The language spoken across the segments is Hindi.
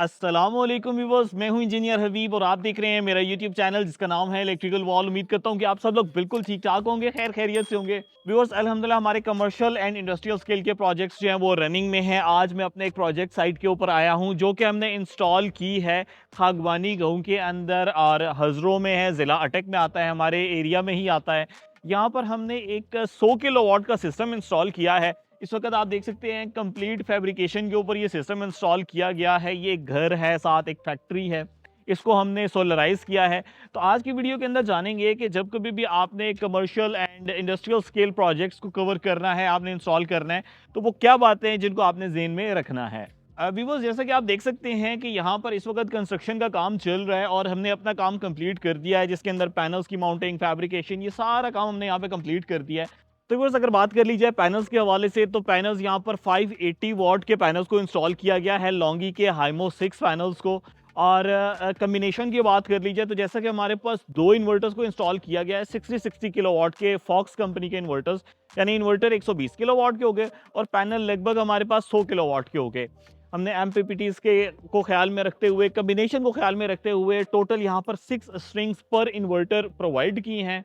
अस्सलामुअलैकुम व्यूअर्स, मैं हूं इंजीनियर हबीब और आप देख रहे हैं मेरा यूट्यूब चैनल जिसका नाम है इलेक्ट्रिकल वॉल। उम्मीद करता हूं कि आप सब लोग बिल्कुल ठीक ठाक होंगे, खैर खैरियत से होंगे। व्यूअर्स, अल्हम्दुलिल्लाह हमारे कमर्शियल एंड इंडस्ट्रियल स्केल के प्रोजेक्ट्स जो हैं वो रनिंग में हैं। आज मैं अपने एक प्रोजेक्ट साइट के ऊपर आया हूं जो कि हमने इंस्टॉल की है खागवानी गाँव के अंदर और हजरों में है, ज़िला अटक में आता है, हमारे एरिया में ही आता है। यहाँ पर हमने एक 100 किलोवाट का सिस्टम इंस्टॉल किया है। इस वक्त आप देख सकते हैं कंप्लीट फैब्रिकेशन के ऊपर ये सिस्टम इंस्टॉल किया गया है। ये एक घर है, साथ एक फैक्ट्री है, इसको हमने सोलराइज किया है। तो आज की वीडियो के अंदर जानेंगे कि जब कभी भी आपने commercial and industrial scale projects को कवर करना है, आपने इंस्टॉल करना है, तो वो क्या बातें हैं जिनको आपने ज़हन में रखना है। व्यूअर्स, जैसा कि आप देख सकते हैं कि यहाँ पर इस वक्त कंस्ट्रक्शन का काम चल रहा है और हमने अपना काम कंप्लीट कर दिया है, जिसके अंदर पैनल्स की माउंटिंग, फैब्रिकेशन, ये सारा काम हमने यहाँ पे कंप्लीट कर दिया है। तो व्यूअर्स, अगर बात कर ली जाए पैनल्स के हवाले से, तो पैनल्स यहाँ पर 580 वॉट के पैनल्स को इंस्टॉल किया गया है, लॉन्गी के हाइमो 6 पैनल्स को। और कम्बिनेशन की बात कर ली जाए तो जैसा कि हमारे पास दो इन्वर्टर्स को इंस्टॉल किया गया है, 60 किलोवाट के फॉक्स कंपनी के इन्वर्टर्स, यानी इन्वर्टर 120 किलोवाट के हो गए और पैनल लगभग हमारे पास 100 किलोवाट के हो गए। हमने एमपीपीटीज के को ख्याल में रखते हुए, कम्बिनेशन को ख्याल में रखते हुए टोटल यहाँ पर 6 स्ट्रिंग्स पर इन्वर्टर प्रोवाइड की हैं,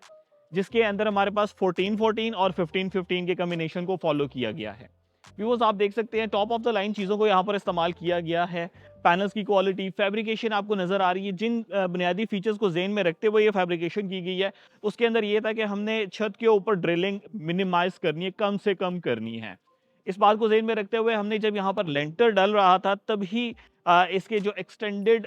जिसके अंदर हमारे पास 14-14 और 15-15 के कॉम्बिनेशन को फॉलो किया गया है। व्यूअर्स, आप देख सकते हैं टॉप ऑफ द लाइन चीज़ों को यहाँ पर इस्तेमाल किया गया है। पैनल्स की क्वालिटी, फैब्रिकेशन आपको नज़र आ रही है। जिन बुनियादी फीचर्स को ज़हन में रखते हुए ये फैब्रिकेशन की गई है, उसके अंदर ये था कि हमने छत के ऊपर ड्रिलिंग मिनिमाइज़ करनी है, कम से कम करनी है। इस बात को ज़हन में रखते हुए हमने जब यहाँ पर लेंटर डल रहा था तभी इसके जो एक्सटेंडेड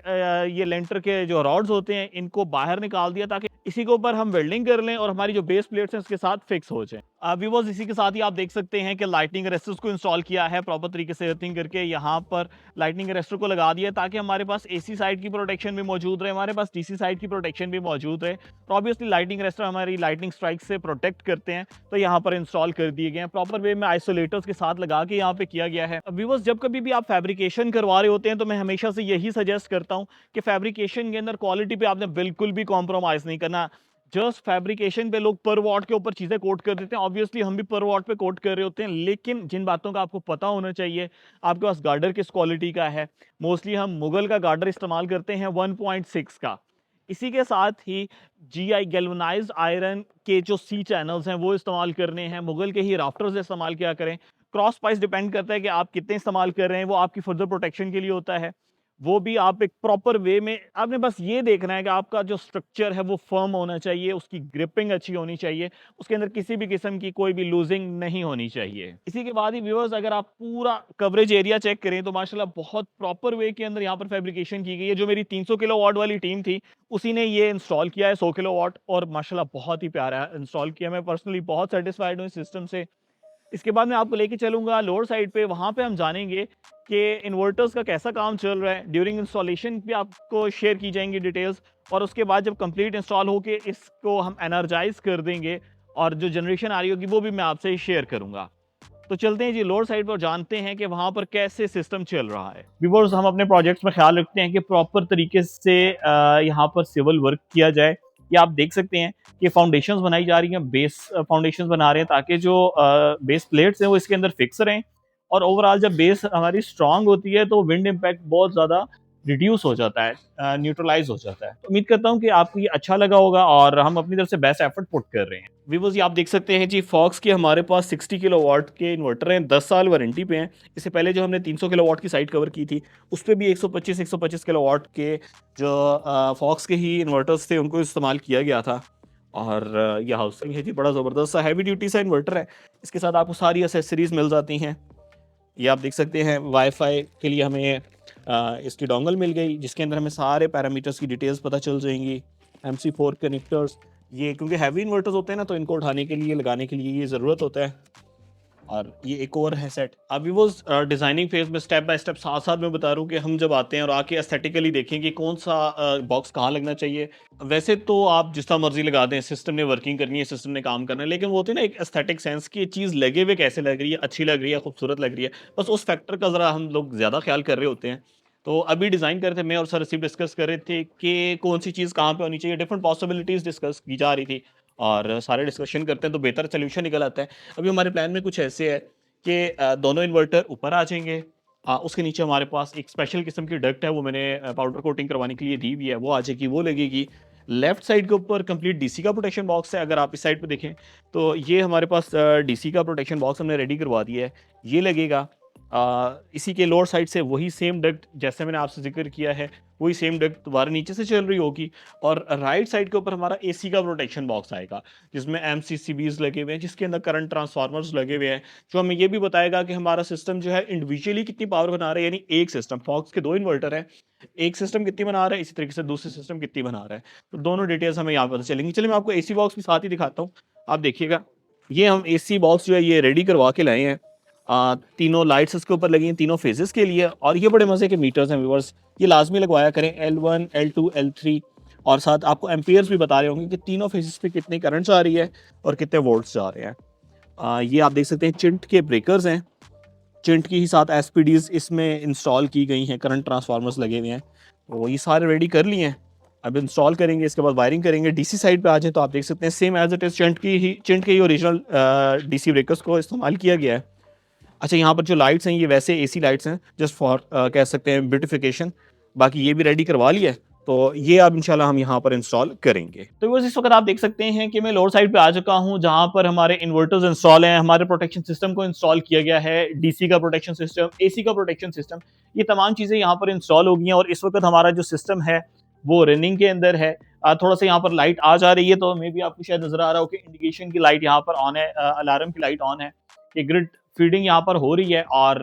ये लेंटर के जो रॉड्स होते हैं इनको बाहर निकाल दिया, ताकि इसी के ऊपर हम वेल्डिंग कर लें और हमारी जो बेस प्लेट्स हैं उसके साथ फिक्स हो जाए। व्यूअर्स, इसी के साथ ही आप देख सकते हैं कि लाइटनिंग अरेस्टर्स को इंस्टॉल किया है प्रॉपर तरीके से अर्थिंग करके। यहाँ पर लाइटनिंग अरेस्टर को लगा दिया ताकि हमारे पास एसी साइड की प्रोटेक्शन भी मौजूद रहे, हमारे पास डीसी साइड की प्रोटेक्शन भी मौजूद रहे। तो ऑब्वियसली लाइटनिंग अरेस्टर हमारी लाइटनिंग स्ट्राइक से प्रोटेक्ट करते हैं, तो यहाँ पर इंस्टॉल कर दिए गए हैं। प्रॉपर वे में आइसोलेटर्स के साथ लगा के यहाँ पे किया गया है। व्यूअर्स, जब कभी भी आप फैब्रिकेशन करवा रहे होते हैं तो मैं हमेशा से यही सजेस्ट करता हूँ कि फैब्रिकेशन के अंदर क्वालिटी पे आपने बिल्कुल भी कॉम्प्रोमाइज़ नहीं करना। जस्ट फैब्रिकेशन पे लोग पर वॉट के ऊपर चीज़ें कोट कर देते हैं। ऑब्वियसली हम भी पर वॉट पे कोट कर रहे होते हैं, लेकिन जिन बातों का आपको पता होना चाहिए, आपके पास गार्डर किस क्वालिटी का है। मोस्टली हम मुगल का गार्डर इस्तेमाल करते हैं 1.6 का। इसी के साथ ही जीआई गैल्वनाइज्ड आयरन के जो सी चैनल्स हैं वो इस्तेमाल करने हैं। मुगल के ही राफ्टर्स इस्तेमाल किया करें। क्रॉस स्पाइस डिपेंड करता है कि आप कितने इस्तेमाल कर रहे हैं, वो आपकी फर्दर प्रोटेक्शन के लिए होता है। वो भी आप एक प्रॉपर वे में, आपने बस ये देखना है कि आपका जो स्ट्रक्चर है वो फर्म होना चाहिए, उसकी ग्रिपिंग अच्छी होनी चाहिए, उसके अंदर किसी भी किस्म की कोई भी लूजिंग नहीं होनी चाहिए। इसी के बाद ही व्यूअर्स, अगर आप पूरा कवरेज एरिया चेक करें तो माशाल्लाह बहुत प्रॉपर वे के अंदर यहाँ पर फैब्रिकेशन की गई है। जो मेरी 300 किलोवाट वाली टीम थी उसी ने ये इंस्टॉल किया है 100 किलोवाट, और माशाल्लाह बहुत ही प्यारा इंस्टॉल किया। मैं पर्सनली बहुत सेटिस्फाइड हूँ इस सिस्टम से। इसके बाद मैं आपको लेके चलूँगा लोअर साइड पे, वहाँ पे हम जानेंगे कि इन्वर्टर्स का कैसा काम चल रहा है। ड्यूरिंग इंस्टॉलेशन भी आपको शेयर की जाएंगी डिटेल्स, और उसके बाद जब कंप्लीट इंस्टॉल होके इसको हम एनर्जाइज कर देंगे और जो जनरेशन आ रही होगी वो भी मैं आपसे शेयर करूँगा। तो चलते हैं जी लोअर साइड पर, जानते हैं कि वहाँ पर कैसे सिस्टम चल रहा है। व्यूअर्स, हम अपने प्रोजेक्ट्स में ख्याल रखते हैं कि प्रॉपर तरीके से यहाँ पर सिविल वर्क किया जाए। ये आप देख सकते हैं कि फाउंडेशंस बनाई जा रही हैं, बेस फाउंडेशंस बना रहे हैं ताकि जो बेस प्लेट्स हैं वो इसके अंदर फिक्स रहें। और ओवरऑल जब बेस हमारी स्ट्रांग होती है तो विंड इम्पैक्ट बहुत ज़्यादा रिड्यूस हो जाता है, न्यूट्रलाइज हो जाता है। तो उम्मीद करता हूँ कि आपको ये अच्छा लगा होगा और हम अपनी तरफ से बेस्ट एफर्ट पुट कर रहे हैं। व्यूअर्स, ये आप देख सकते हैं जी, फॉक्स के हमारे पास 60 किलोवाट के इन्वर्टर हैं, 10 साल वारंटी पे हैं। इससे पहले जो हमने 300 किलोवाट की साइट कवर की थी उस पे भी 125 किलोवाट के जो फॉक्स के ही इन्वर्टर्स थे उनको इस्तेमाल किया गया था। और ये हाउसिंग है जी, बड़ा ज़बरदस्त सा हैवी ड्यूटी सा इन्वर्टर है। इसके साथ आपको सारी एसेसरीज़ मिल जाती हैं। ये आप देख सकते हैं वाईफाई के लिए हमें इसकी डोंगल मिल गई, जिसके अंदर हमें सारे पैरामीटर्स की डिटेल्स पता चल जाएंगी। MC4 कनेक्टर्स, ये क्योंकि हैवी इन्वर्टर्स होते हैं ना, तो इनको उठाने के लिए, लगाने के लिए ये ज़रूरत होता है। और ये एक और है सेट। अभी वो डिज़ाइनिंग फेज़ में स्टेप बाय स्टेप साथ साथ मैं बता रहा हूँ कि हम जब आते हैं और आके एस्थेटिकली देखें कि कौन सा बॉक्स कहाँ लगना चाहिए। वैसे तो आप जिस तरह मर्जी लगा दें, सिस्टम ने वर्किंग करनी है, सिस्टम ने काम करना है, लेकिन वो होती है ना एक एस्थेटिक सेंस की चीज़ लगे हुए कैसे लग रही है, अच्छी लग रही है, खूबसूरत लग रही है, बस उस फैक्टर का ज़रा हम लोग ज़्यादा ख्याल कर रहे होते हैं। तो अभी डिज़ाइन कर रहे थे, मैं और सर रसीब डिस्कस कर रहे थे कि कौन सी चीज़ कहाँ पे होनी चाहिए, डिफरेंट पॉसिबिलिटीज़ डिस्कस की जा रही थी। और सारे डिस्कशन करते हैं तो बेहतर सोल्यूशन निकल आता है। अभी हमारे प्लान में कुछ ऐसे है कि दोनों इन्वर्टर ऊपर आ जाएँगे उसके नीचे हमारे पास एक स्पेशल किस्म की डक्ट है, वो मैंने पाउडर कोटिंग करवाने के लिए दी हुई है, वो आ जाएगी, वो लगेगी। लेफ्ट साइड के ऊपर कंप्लीट डीसी का प्रोटेक्शन बॉक्स है। अगर आप इस साइड पे देखें तो ये हमारे पास डीसी का प्रोटेक्शन बॉक्स हमने रेडी करवा दिया है, ये लगेगा। इसी के लोअर साइड से वही सेम डक्ट जैसे मैंने आपसे जिक्र किया है, वही सेम डक्ट दोबारा नीचे से चल रही होगी। और राइट साइड के ऊपर हमारा एसी का प्रोटेक्शन बॉक्स आएगा, जिसमें एमसीसीबीज लगे हुए हैं, जिसके अंदर करंट ट्रांसफार्मर्स लगे हुए हैं, जो हमें ये भी बताएगा कि हमारा सिस्टम जो है इंडिविजुअली कितनी पावर बना रहा है। यानी एक सिस्टम, फॉक्स के 2 इन्वर्टर है, एक सिस्टम कितनी बना रहा है, इसी तरीके से दूसरे सिस्टम कितनी बना रहा है। तो दोनों डिटेल्स हमें यहाँ पता चलेंगी। चलिए मैं आपको एसी बॉक्स भी साथ ही दिखाता हूँ, आप देखिएगा। ये हम एसी बॉक्स जो है ये रेडी करवा के लाए हैं। तीनों लाइट्स इसके ऊपर लगी हैं, तीनों फेजेस के लिए। और ये बड़े मज़े के मीटर्स हैं व्यूअर्स, ये लाजमी लगवाया करें, L1 L2 L3। और साथ आपको एम्पियर्स भी बता रहे होंगे कि तीनों फेजेस पे कितनी करंट्स आ रही है और कितने वोल्ट्स जा रहे हैं। ये आप देख सकते हैं चिंट के ब्रेकर्स हैं, चिंट की ही साथ एसपीडीज इसमें इंस्टॉल की गई हैं, करंट ट्रांसफार्मर्स लगे हुए हैं। तो ये सारे रेडी कर लिए हैं, अब इंस्टॉल करेंगे, इसके बाद वायरिंग करेंगे। डीसी साइड पे आ जाए तो आप देख सकते हैं सेम एज इट इज़ चिंट के ही ओरिजिनल डीसी ब्रेकर्स को इस्तेमाल किया गया है। अच्छा, यहाँ पर जो लाइट्स हैं ये वैसे एसी लाइट्स हैं, जस्ट फॉर कह सकते हैं ब्यूटिफिकेशन। बाकी ये भी रेडी करवा लिया है, तो ये अब इंशाल्लाह हम यहाँ पर इंस्टॉल करेंगे। तो बस इस वक्त आप देख सकते हैं कि मैं लोअर साइड पे आ चुका हूँ, जहाँ पर हमारे इन्वर्टर्स इंस्टॉल हैं, हमारे प्रोटेक्शन सिस्टम को इंस्टॉल किया गया है, डीसी का प्रोटेक्शन सिस्टम, एसी का प्रोटेक्शन सिस्टम, ये तमाम चीज़ें यहाँ पर इंस्टॉल हो गई हैं। और इस वक्त हमारा जो सिस्टम है वो रनिंग के अंदर है। थोड़ा सा यहाँ पर लाइट आ जा रही है, तो मे बी आपको शायद नजर आ रहा हो कि इंडिकेशन की लाइट यहाँ पर ऑन है, अलार्म की लाइट ऑन है, कि ग्रिड फीडिंग यहाँ पर हो रही है। और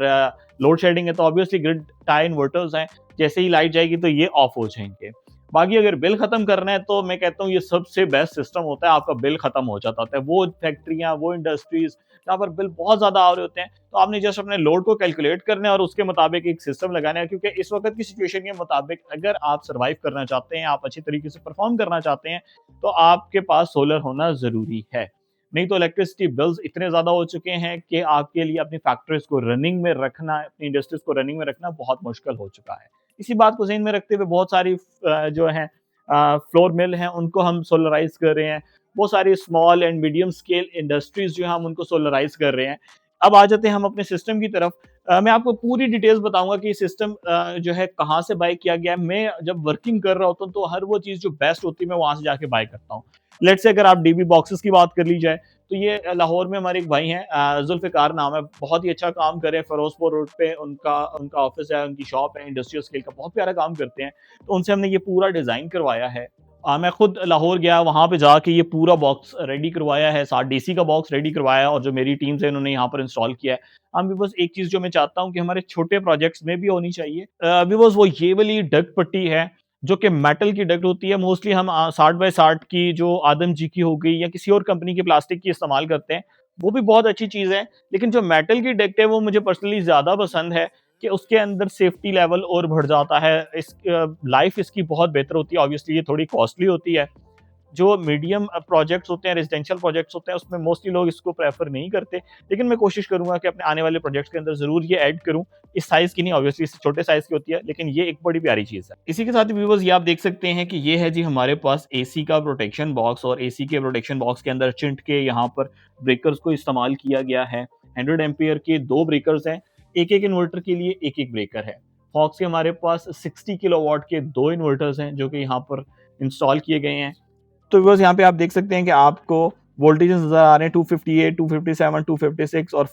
लोड शेडिंग है तो ऑब्वियसली ग्रिड टाई इन्वर्टर्स हैं, जैसे ही लाइट जाएगी तो ये ऑफ हो जाएंगे। बाकी अगर बिल खत्म करना है तो मैं कहता हूँ ये सबसे बेस्ट सिस्टम होता है, आपका बिल खत्म हो जाता है। वो फैक्ट्रियां, वो इंडस्ट्रीज जहाँ पर बिल बहुत ज्यादा आ रहे होते हैं, तो आपने जस्ट अपने लोड को कैलकुलेट करना है और उसके मुताबिक एक सिस्टम लगाना है। क्योंकि इस वक्त की सिचुएशन के मुताबिक अगर आप सर्वाइव करना चाहते हैं, आप अच्छी तरीके से परफॉर्म करना चाहते हैं, तो आपके पास सोलर होना जरूरी है। नहीं तो इलेक्ट्रिसिटी बिल्स इतने ज़्यादा हो चुके हैं कि आपके लिए अपनी फैक्ट्रीज को रनिंग में रखना, अपनी इंडस्ट्रीज को रनिंग में रखना बहुत मुश्किल हो चुका है। इसी बात को ज़हन में रखते हुए बहुत सारी जो है फ्लोर मिल हैं, उनको हम सोलराइज कर रहे हैं। बहुत सारी small and medium scale industries जो है हम उनको सोलराइज कर रहे हैं। अब आ जाते हैं हम अपने सिस्टम की तरफ। मैं आपको पूरी डिटेल्स बताऊंगा कि सिस्टम जो है कहाँ से बाय किया गया है। मैं जब वर्किंग कर रहा होता हूँ तो हर वो चीज़ जो बेस्ट होती है मैं वहाँ से जाके बाय करता हूँ। लेट्स से अगर आप डीबी बॉक्सेस की बात कर ली जाए, तो ये लाहौर में हमारे एक भाई हैं, जुल्फ़िकार नाम है, बहुत ही अच्छा काम कर रहे हैं। फ़िरोज़पुर रोड पे उनका उनका ऑफ़िस है, उनकी शॉप है, इंडस्ट्रियल स्केल का बहुत प्यारा काम करते हैं। तो उनसे हमने ये पूरा डिज़ाइन करवाया है। मैं खुद लाहौर गया, वहाँ पे जाके ये पूरा बॉक्स रेडी करवाया है, साथ डीसी का बॉक्स रेडी करवाया है, और जो मेरी टीम्स है उन्होंने यहाँ पर इंस्टॉल किया है। हम भी बस एक चीज़ जो मैं चाहता हूँ कि हमारे छोटे प्रोजेक्ट्स में भी होनी चाहिए, अभी बस वो ये वाली डक्ट पट्टी है जो कि मेटल की डक्ट होती है। मोस्टली हम 60 बाय 60 की जो आदम जी की हो गई या किसी और कंपनी की प्लास्टिक की इस्तेमाल करते हैं, वो भी बहुत अच्छी चीज़ है। लेकिन जो मेटल की डक्ट है वो मुझे पर्सनली ज़्यादा पसंद है, कि उसके अंदर सेफ्टी लेवल और बढ़ जाता है। इस लाइफ इसकी बहुत बेहतर होती है। ऑब्वियसली ये थोड़ी कॉस्टली होती है। जो मीडियम प्रोजेक्ट्स होते हैं, रेजिडेंशियल प्रोजेक्ट्स होते हैं, उसमें मोस्टली लोग इसको प्रेफर नहीं करते। लेकिन मैं कोशिश करूंगा कि अपने आने वाले प्रोजेक्ट्स के अंदर जरूर ये ऐड करूं। इस साइज की नहीं, ऑब्वियसली इससे छोटे साइज की होती है, लेकिन ये एक बड़ी प्यारी चीज़ है। इसी के साथ व्यूअर्स ये आप देख सकते हैं कि ये है जी हमारे पास एसी का प्रोटेक्शन बॉक्स, और एसी के प्रोटेक्शन बॉक्स के अंदर चिंट के यहाँ पर ब्रेकर्स को इस्तेमाल किया गया है। 100 एम्पियर के 2 ब्रेकर्स हैं, एक एक इन्वर्टर के लिए एक एक ब्रेकर है। फॉक्स के हमारे पास 60 किलोवाट के 2 इन्वर्टर्स हैं जो कि यहाँ पर इंस्टॉल किए गए हैं। तो बस यहाँ पे आप देख सकते हैं कि आपको वोल्टेजेस नजर आ रहे हैं, 258, 257, 256 और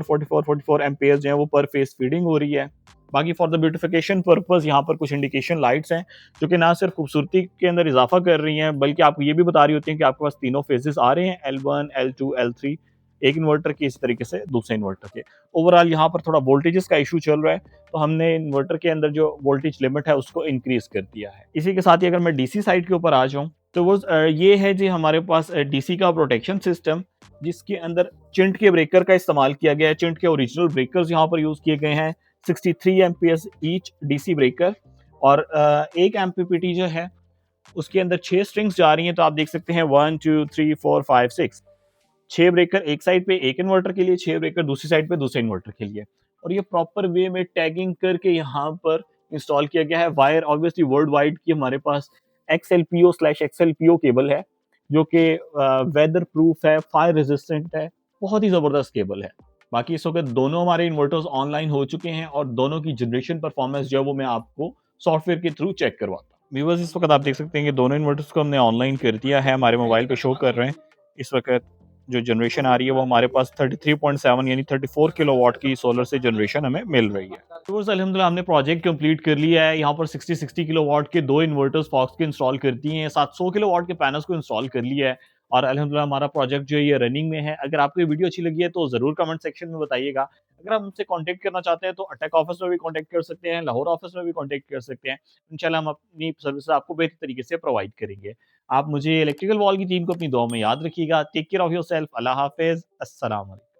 44 एम्पेयर जो है वो पर फेस फीडिंग हो रही है। बाकी फॉर द ब्यूटिफिकेशन पर्पस यहाँ पर कुछ इंडिकेशन लाइट्स हैं जो कि ना सिर्फ खूबसूरती के अंदर इजाफा कर रही हैं, बल्कि आपको ये भी बता रही होती हैं कि आपके पास तीनों फेजेस आ रहे हैं, L1 L2 L3, एक इन्वर्टर के इस तरीके से दूसरे इन्वर्टर के। ओवरऑल यहाँ पर थोड़ा वोल्टेजेस का इशू चल रहा है, तो हमने इन्वर्टर के अंदर जो वोल्टेज लिमिट है उसको इंक्रीज कर दिया है। इसी के साथ ही अगर मैं डीसी साइड के ऊपर आ जाऊँ, तो वो ये है जी हमारे पास डीसी का प्रोटेक्शन सिस्टम, जिसके अंदर चिंट के ब्रेकर का इस्तेमाल किया गया है। चिंट के ओरिजिनल ब्रेकर्स यहाँ पर यूज किए गए हैं, 63 एम्पियर्स ईच डीसी ब्रेकर। और एक एमपीपीटी जो है उसके अंदर 6 स्ट्रिंग्स जा रही हैं। तो आप देख सकते हैं 1 2 3 4 5 6, 6 ब्रेकर एक साइड पे एक इन्वर्टर के लिए, 6 ब्रेकर दूसरी साइड पे दूसरे इन्वर्टर के लिए। और ये प्रॉपर वे में टैगिंग करके यहाँ पर इंस्टॉल किया गया है। वायर ऑब्वियसली वर्ल्ड वाइड की हमारे पास XLPO/XLPO केबल है, जो कि वेदर प्रूफ है, फायर रेजिस्टेंट है, बहुत ही जबरदस्त केबल है। बाकी इस वक़्त दोनों हमारे इन्वर्टर्स ऑनलाइन हो चुके हैं और दोनों की जनरेशन परफॉर्मेंस जो है वो मैं आपको सॉफ्टवेयर के थ्रू चेक करवाता हूँ। व्यूअर्स इस वक़्त आप देख सकते हैं कि दोनों इन्वर्टर्स को हमने ऑनलाइन कर दिया है, हमारे मोबाइल पे शो कर रहे हैं। इस वक़्त जो जनरेशन आ रही है वो हमारे पास 33.7 यानी 34 किलोवाट की सोलर से जनरेशन हमें मिल रही है। व्यूअर्स अल्हम्दुलिल्लाह हमने प्रोजेक्ट कंप्लीट कर लिया है। यहाँ पर 60 किलोवाट के 2 इन्वर्टर्स फॉक्स के इंस्टॉल कर दिए हैं, 700 किलोवाट के पैनल्स को इंस्टॉल कर लिया है और अल्हम्दुलिल्लाह हमारा प्रोजेक्ट जो है ये रनिंग में है। अगर आपको ये वीडियो अच्छी लगी है तो ज़रूर कमेंट सेक्शन में बताइएगा। अगर आप हमसे कॉन्टैक्ट करना चाहते हैं तो अटैक ऑफिस में भी कॉन्टैक्ट कर सकते हैं, लाहौर ऑफिस में भी कॉन्टैक्ट कर सकते हैं। इंशाल्लाह हम अपनी सर्विस आपको बेहतर तरीके से प्रोवाइड करेंगे। आप मुझे इलेक्ट्रिकल वॉल की टीम को अपनी दुआ में याद रखिएगा। Take care of yourself. अल्लाह हाफ़िज़। अस्सलाम वालेकुम।